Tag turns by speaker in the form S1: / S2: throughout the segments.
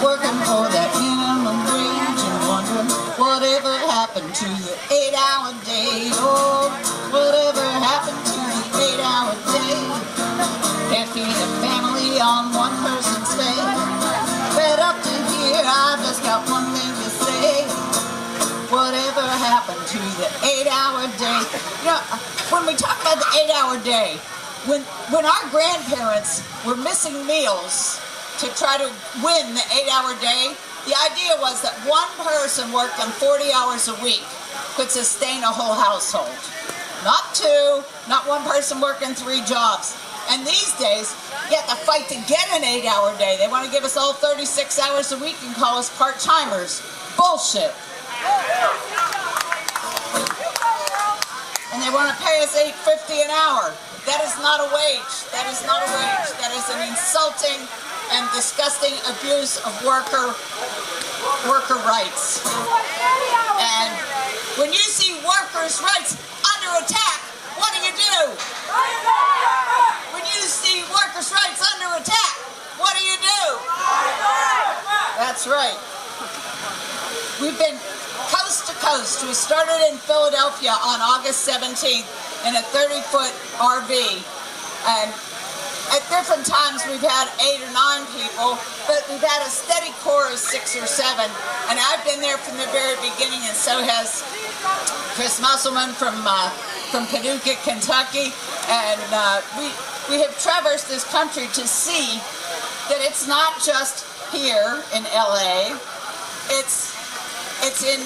S1: working for that minimum wage and wondering whatever happened to the 8-hour day. Oh, whatever happened to the 8-hour day. Can't feed a family on one person's pay. Fed up to here, I just got one thing to say. Whatever happened to the 8-hour day? You know, when we talk about the 8-hour day, when our grandparents were missing meals to try to win the 8-hour day, the idea was that one person working 40 hours a week could sustain a whole household. Not two, not one person working 3 jobs. And these days, you have to fight to get an 8-hour day. They want to give us all 36 hours a week and call us part-timers. Bullshit. And they want to pay us $8.50 an hour. That is not a wage. That is not a wage. That is an insulting and disgusting abuse of worker rights. And when you see workers' rights under attack, what do? When you see workers' rights under attack, what do? That's right. We've been coast to coast. We started in Philadelphia on August 17th in a 30-foot RV. And at different times we've had 8 or 9 people, but we've had a steady core of 6 or 7. And I've been there from the very beginning, and so has Chris Musselman from Paducah, Kentucky. And we have traversed this country to see that it's not just here in LA. It's in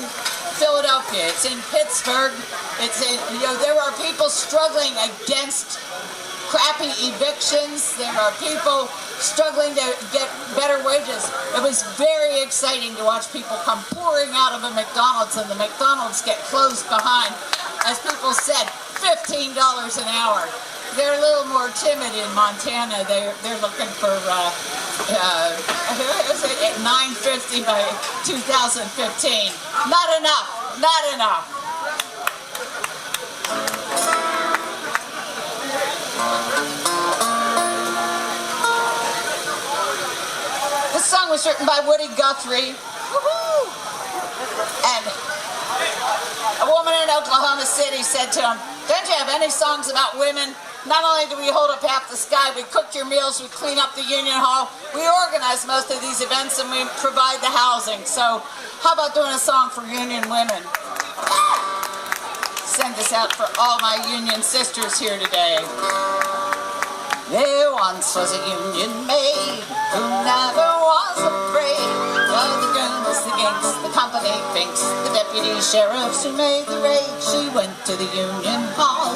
S1: Philadelphia, it's in Pittsburgh, there are people struggling against crappy evictions, there are people struggling to get better wages. It was very exciting to watch people come pouring out of a McDonald's and the McDonald's get closed behind, as people said, $15 an hour. They're a little more timid in Montana. They're looking for $9.50 by 2015. Not enough. Not enough. This song was written by Woody Guthrie. Woohoo! And a woman in Oklahoma City said to him, "Don't you have any songs about women? Not only do we hold up half the sky, we cook your meals, we clean up the Union Hall, we organize most of these events, and we provide the housing. So how about doing a song for union women?" Send this out for all my union sisters here today. There once was a union maid who never was afraid of the guns, the gangs, the company finks, the deputy sheriffs who made the raid. She went to the Union Hall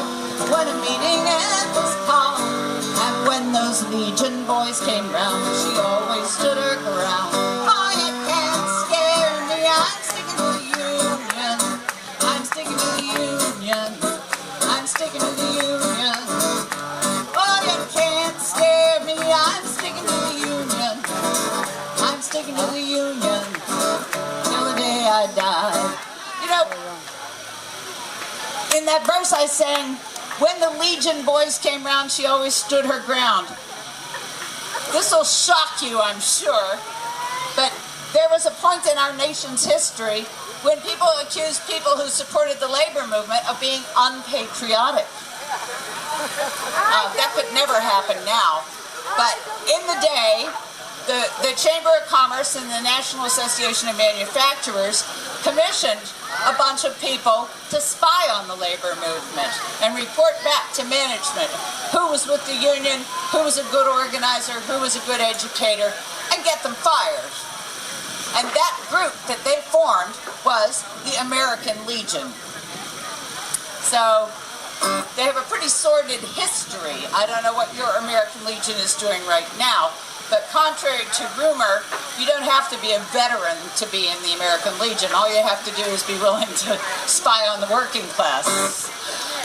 S1: when a meeting was called, and when those Legion boys came round, she always stood her ground. "Oh, you can't scare me, I'm sticking to the Union. I'm sticking to the Union. I'm sticking to the Union. Oh, you can't scare me, I'm sticking to the Union. I'm sticking to the Union till the day I die." You know, in that verse I sang, when the Legion boys came round, she always stood her ground. This will shock you, I'm sure, but there was a point in our nation's history when people accused people who supported the labor movement of being unpatriotic. That could never happen now, but in the day, the Chamber of Commerce and the National Association of Manufacturers commissioned a bunch of people to spy on the labor movement and report back to management who was with the union, who was a good organizer, who was a good educator, and get them fired. And that group that they formed was the American Legion. So they have a pretty sordid history. I don't know what your American Legion is doing right now, but contrary to rumor, you don't have to be a veteran to be in the American Legion. All you have to do is be willing to spy on the working class.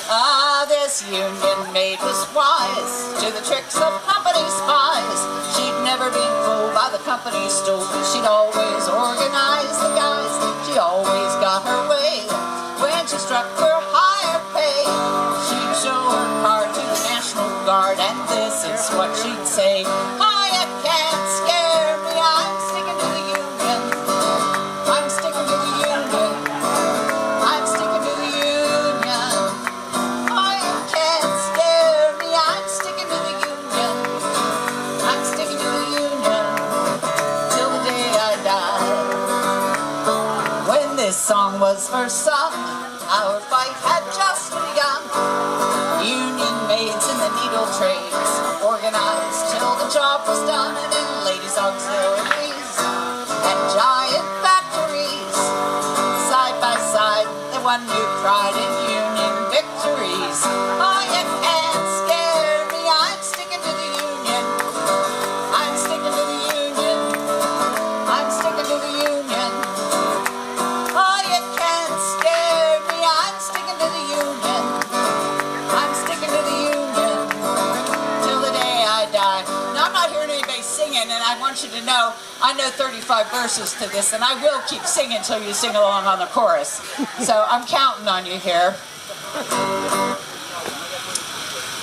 S1: Ah, this union maid was wise to the tricks of company spies. She'd never been fooled by the company stool. She'd always organize the guys. She always got her way. When she struck for higher pay, she'd show her card to the National Guard, and this is what she'd say: "Oh, you can't scare me, I'm sticking to the song was first sung, our fight had just begun. Union maids in the needle trades organized till the job was done, and in ladies' auxiliaries and giant factories, side by side, they won new pride in union victories. Oh, you can't scare me, I'm sticking to the union. I'm sticking to the union. I'm sticking to the union. Oh, you can't scare me, I'm sticking to the union. I'm sticking to the union till the day I die. Now, I'm not hearing anybody singing, and I want you to know I know 35 verses to this, and I will keep singing until you sing along on the chorus. So I'm counting on you here.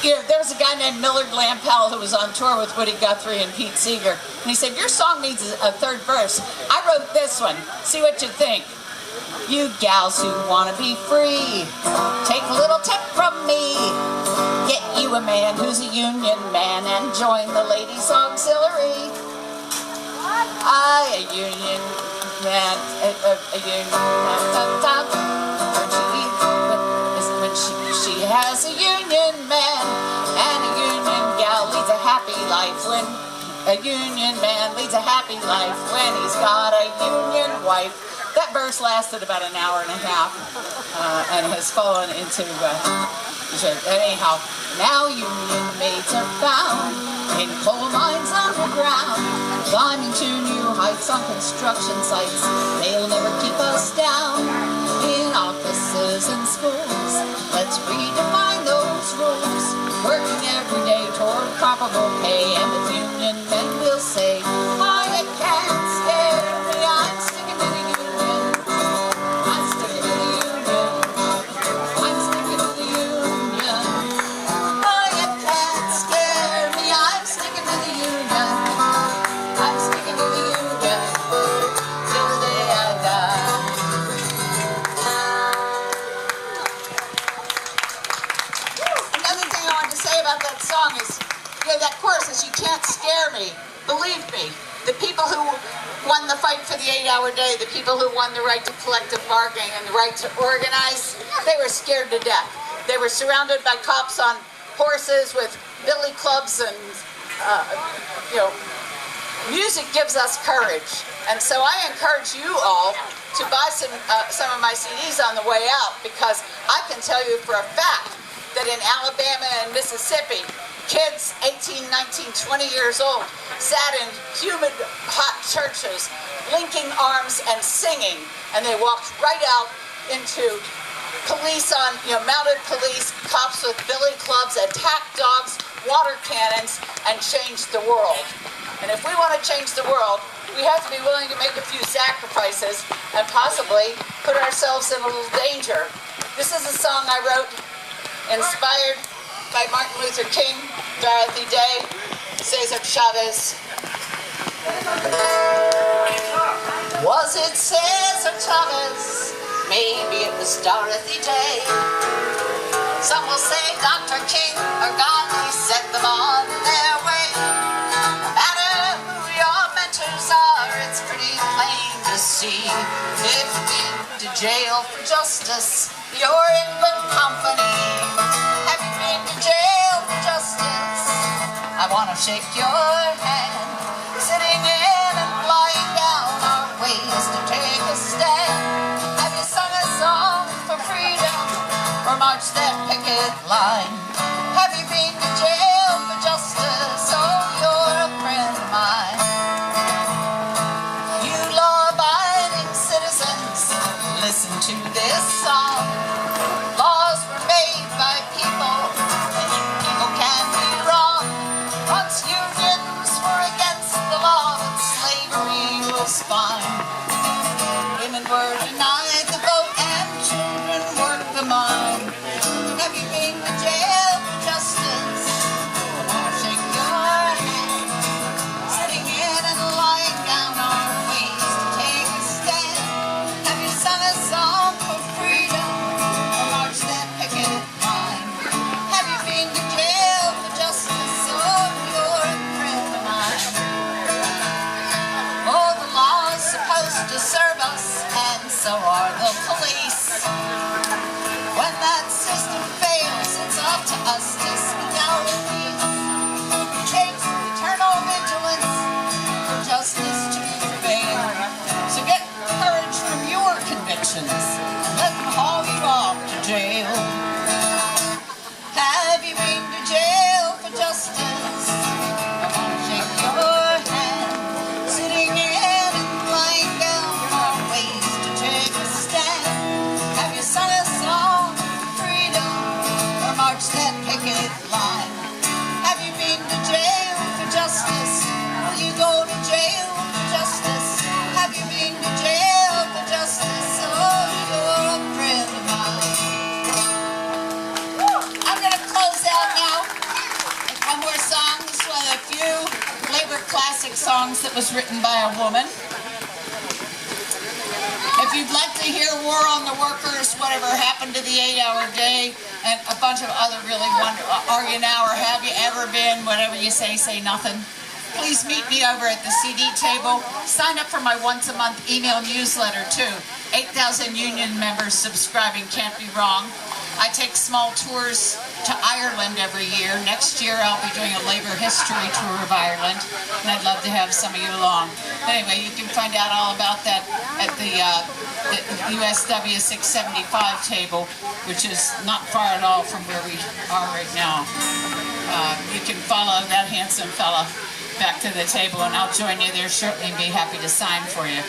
S1: You know, there's a guy named Millard Lampell who was on tour with Woody Guthrie and Pete Seeger, and he said, your song needs a third verse. I wrote this one. See what you think. You gals who want to be free, take a little tip from me. Get you a man who's a union man and join the ladies' auxiliary. A union man, a union man. When she has a union man, and a union gal leads a happy life. When a union man leads a happy life, when he's got a union wife. That verse lasted about an hour and a half, and has fallen into, anyhow, now union maids are found in coal mines underground, climbing to new heights on construction sites. They'll never keep us down. In offices and schools, let's redefine those rules, working every day toward comparable pay, and the union men will say, oh, you can't scare me, I'm sticking to the union. I'm sticking to the union. I'm sticking to the union. Oh, you can't scare me, I'm sticking to the union. I'm sticking to the union till the day I die. Another thing I want to say about that song is, that chorus is, you can't scare me. Believe me, the people who won the fight for the 8-hour day, the people who won the right to collective bargaining and the right to organize, they were scared to death. They were surrounded by cops on horses with billy clubs, and music gives us courage. And so I encourage you all to buy some of my CDs on the way out, because I can tell you for a fact that in Alabama and Mississippi, kids 18, 19, 20 years old sat in humid, hot churches, linking arms and singing, and they walked right out into police on, mounted police, cops with billy clubs, attack dogs, water cannons, and changed the world. And if we want to change the world, we have to be willing to make a few sacrifices and possibly put ourselves in a little danger. This is a song I wrote, inspired by Martin Luther King, Dorothy Day, Cesar Chavez. Was it Cesar Chavez? Maybe it was Dorothy Day. Some will say Dr. King or Gandhi set them on their way. No matter who your mentors are, it's pretty plain to see. If you've been to jail for justice, you're in good company. Have you been to jail for justice? I want to shake your hand. Sitting in and lying down are ways to take a stand. Have you sung a song for freedom or marched that picket line? Have you been to jail for justice? Oh, you're a friend of mine. You law-abiding citizens, listen to this song. Laws were made by people, and people can be wrong. Once unions were against the law, but slavery was fine. Women were denied the vote, and children worked the mine. Have you been to jail for justice? Or shake your hand. Sitting in and lying down are ways to take a stand. Have you sung a song for freedom or marched that picket line? Have you been to jail for justice? Oh, you're a friend of mine. Oh, the law is supposed to serve us, and so are the When that system fails, it's up to us to speak out in peace. It takes eternal vigilance for justice to prevail. So get courage from your convictions and let them haul you off to jail. Have you been to jail for justice? I want to shake your hand. Sitting in and lying down are ways to take a stand. Have you sung a song of freedom or marched that picket line? Have you been to jail for justice? Will you go to jail for justice? Have you been to jail for justice? Oh, you're a friend of mine. I'm going to close out now with one more song. This is one of the few labor classic songs that was written by a woman. If you'd like to hear War on the Workers, Whatever Happened to the 8-Hour Day, and a bunch of other really wonderful, Are You Now or Have You Ever Been, whatever you say nothing, please meet me over at the CD table. Sign up for my once-a-month email newsletter, too. 8,000 union members subscribing, can't be wrong. I take small tours to Ireland every year. Next year I'll be doing a labor history tour of Ireland, and I'd love to have some of you along. Anyway, you can find out all about that at the USW 675 table, which is not far at all from where we are right now. You can follow that handsome fella back to the table, and I'll join you there shortly and be happy to sign for you.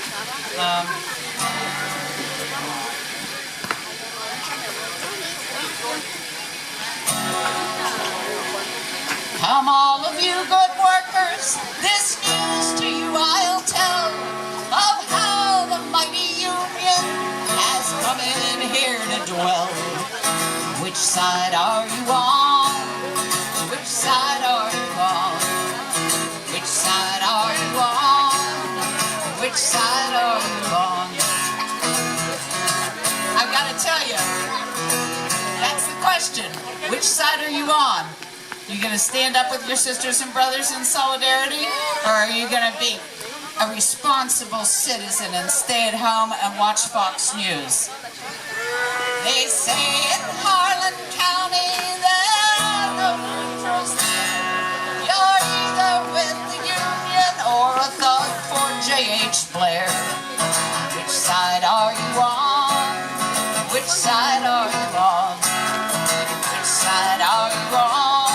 S1: Come all of you good workers, this news to you I'll tell, of how the mighty union has come in here to dwell. Which side are you on? Which side are you on? Which side are you on? Which side are you on? I've got to tell you, that's the question. Which side are you on? You going to stand up with your sisters and brothers in solidarity, or are you going to be a responsible citizen and stay at home and watch Fox News? They say in Harlan County there are no neutrals. You're either with the Union or a thug for J.H. Blair. Which side are you on? Which side are you on? Which side are you on?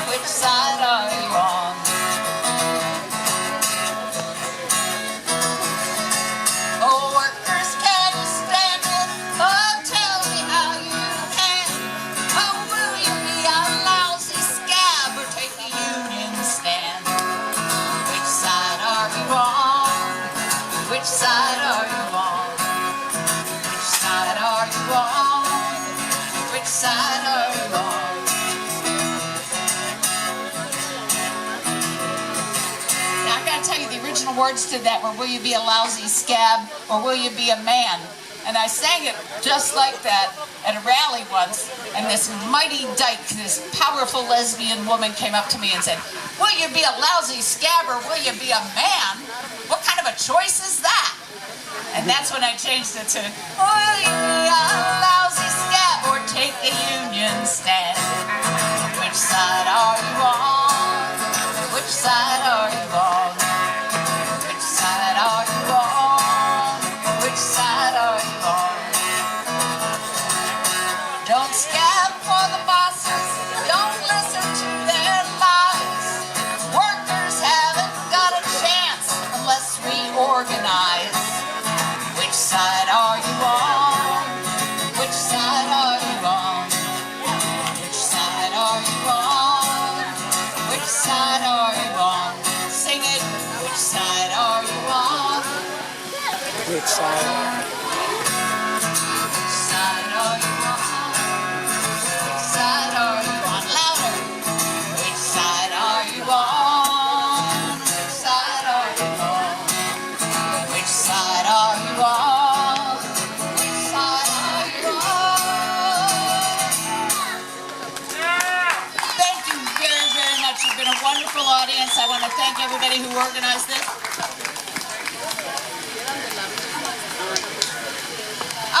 S1: Which side are you on? Oh, workers, can you stand it? Oh, tell me how you can. Oh, will you be a lousy scab or take a union stand? Which side are you on? Which side are you on? Which side are you on? Which side are you on? The original words to that were, will you be a lousy scab or will you be a man? And I sang it just like that at a rally once, and this mighty dyke, this powerful lesbian woman came up to me and said, will you be a lousy scab or will you be a man? What kind of a choice is that? And that's when I changed it to, will you be a lousy scab or take a union stand? Which side are you on? Which side are you on? Which side are you on? Which side are you on? Don't scab for the bosses, don't listen to their lies. Workers haven't got a chance unless we organize. Which side are you on? Which side are you on? Which side are you on? Which side are you on? Sing it. Which side are you on?
S2: Which side?
S1: Which side are you on? Which side are you on? Louder. Which side are you on? Which side are you on? Which side are you on? Which side are you on? Thank you very, very much. You've been a wonderful audience. I want to thank everybody who organized this.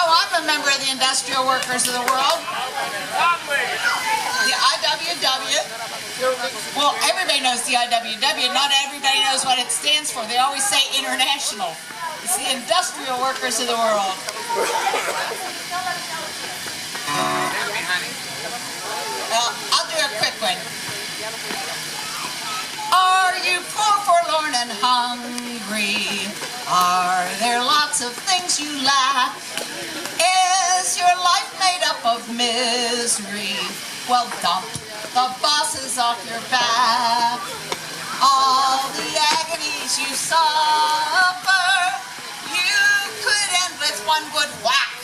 S1: Oh, I'm a member of the Industrial Workers of the World. The IWW. Well, everybody knows the IWW. Not everybody knows what it stands for. They always say international. It's the Industrial Workers of the World. I'll do a quick one. Are you poor, forlorn, and hungry? Are there lots of things you lack? Is your life made up of misery? Well, dump the bosses off your back. All the agonies you suffer, you could end with one good whack.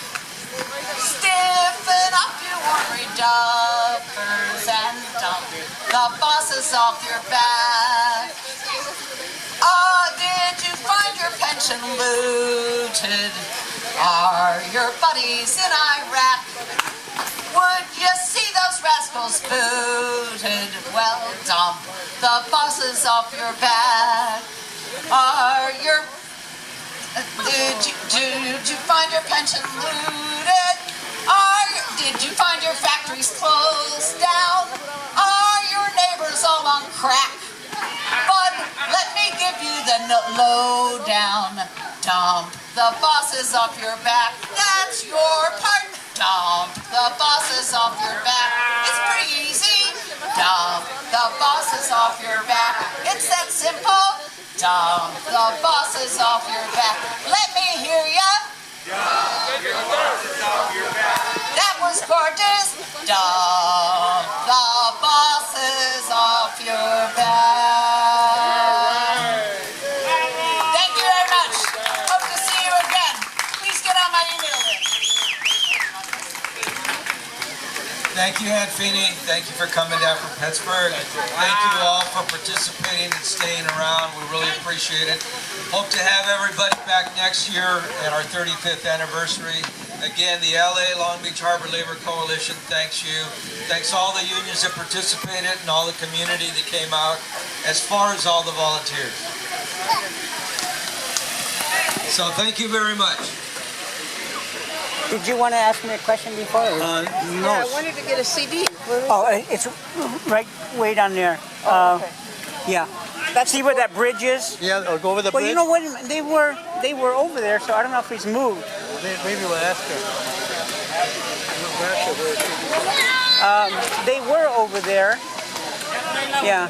S1: Stiffen up your ornery duffers and dump the bosses off your back. Did you find your pension looted? Are your buddies in Iraq? Would you see those rascals booted? Well, dump the bosses off your back. Did you find your pension looted? Did you find your factories closed down? Are your neighbors all on crack? But let me give you the lowdown. Dump the bosses off your back. That's your part. Dump the bosses off your back. It's pretty easy. Dump the bosses off your back. It's that simple. Dump the bosses off your back. Let me hear ya. Dump the bosses off your back. That was gorgeous. Dump the bosses off your back. Thank you very much. Hope to see you again. Please get on my email list.
S3: Thank you, Aunt Feeney. Thank you for coming down from Pittsburgh. Thank you all for participating and staying around. We really appreciate it. Hope to have everybody back next year at our 35th anniversary. Again, the LA Long Beach Harbor Labor Coalition thanks you. Thanks all the unions that participated and all the community that came out, as far as all the volunteers. So thank you very much.
S2: Did you want to ask me a question before?
S4: No.
S5: Yeah, I wanted to get a CD.
S2: Oh, it's right way down there. Yeah. See where that bridge is?
S4: Yeah, or go over the
S2: Well,
S4: bridge.
S2: you know what? They were over there, so I don't know if he's moved.
S4: Maybe we'll ask her.
S2: They were over there. Yeah.